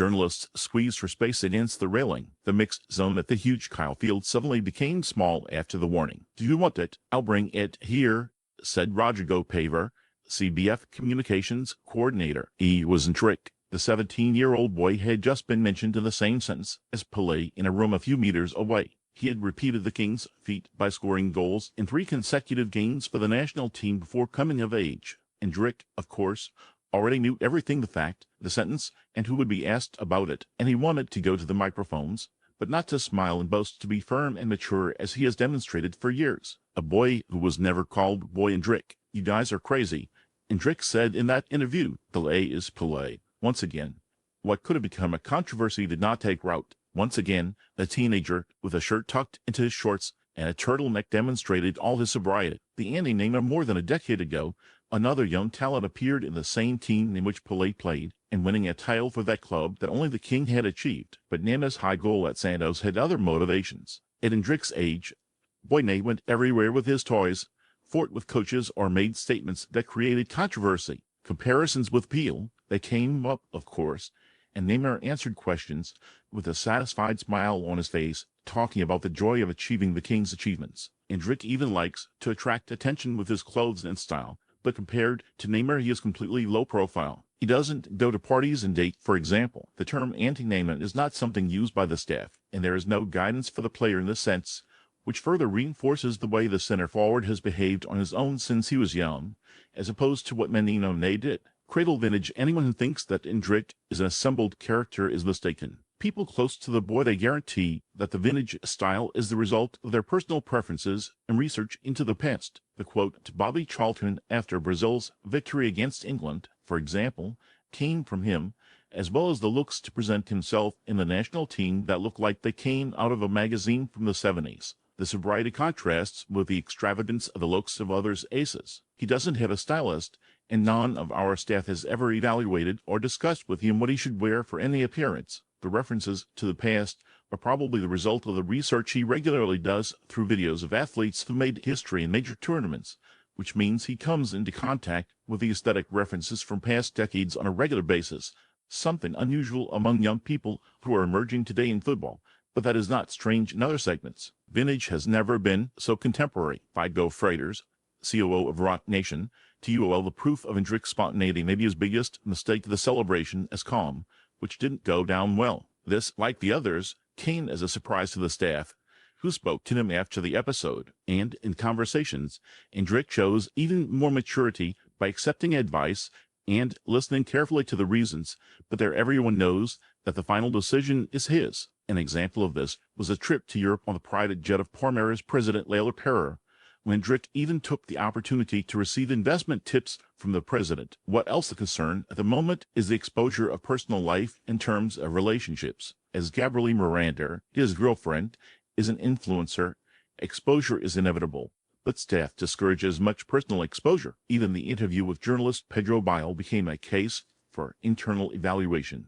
journalists squeezed for space against the railing. The mixed zone at the huge Kyle Field suddenly became small after the warning. "Do you want it? I'll bring it here," said Roger Gopaver, CBF Communications Coordinator. He was Endrick. The 17-year-old boy had just been mentioned in the same sentence as Pelé in a room a few meters away. He had repeated the King's feat by scoring goals in 3 consecutive games for the national team before coming of age. Endrick, of course, already knew everything, the fact, the sentence, and who would be asked about it, and he wanted to go to the microphones, but not to smile and boast, to be firm and mature as he has demonstrated for years. A boy who was never called Boy Endrick. "You guys are crazy," Endrick said in that interview. Pelé is Pelé. Once again, what could have become a controversy did not take root. Once again, the teenager, with a shirt tucked into his shorts and a turtleneck, demonstrated all his sobriety. The anti-Neymar more than a decade ago, another young talent appeared in the same team in which Pelé played, and winning a title for that club that only the King had achieved. But Neymar's high goal at Santos had other motivations. At Endrick's age, Boy Ney went everywhere with his toys, fought with coaches, or made statements that created controversy. Comparisons with Peel, they came up, of course, and Neymar answered questions with a satisfied smile on his face, talking about the joy of achieving the King's achievements. Endrick even likes to attract attention with his clothes and style, but compared to Neymar, he is completely low profile. He doesn't go to parties and date, for example. The term anti-Neymar is not something used by the staff, and there is no guidance for the player in this sense, which further reinforces the way the center forward has behaved on his own since he was young, as opposed to what Menino Ney did. Cradle vintage, anyone who thinks that Endrick is an assembled character is mistaken. People close to the boy, they guarantee that the vintage style is the result of their personal preferences and research into the past. The quote to Bobby Charlton after Brazil's victory against England, for example, came from him, as well as the looks to present himself in the national team that looked like they came out of a magazine from the 70s. The sobriety contrasts with the extravagance of the looks of others' aces. He doesn't have a stylist, and none of our staff has ever evaluated or discussed with him what he should wear for any appearance. The references to the past are probably the result of the research he regularly does through videos of athletes who made history in major tournaments, which means he comes into contact with the aesthetic references from past decades on a regular basis, something unusual among young people who are emerging today in football, but that is not strange in other segments. Vintage has never been so contemporary. Figo Freighters, COO of Rock Nation, TUOL, the proof of Endrick's spontaneity may be his biggest mistake of the celebration as calm, which didn't go down well. This, like the others, came as a surprise to the staff, who spoke to him after the episode, and in conversations, Endrick shows even more maturity by accepting advice and listening carefully to the reasons, but there everyone knows that the final decision is his. An example of this was a trip to Europe on the private jet of Palmeiras president Leila Pereira, when Endrick even took the opportunity to receive investment tips from the president. What else the concern at the moment is the exposure of personal life in terms of relationships. As Gabrielle Miranda, his girlfriend, is an influencer, exposure is inevitable, but staff discourage as much personal exposure. Even the interview with journalist Pedro Bial became a case for internal evaluation.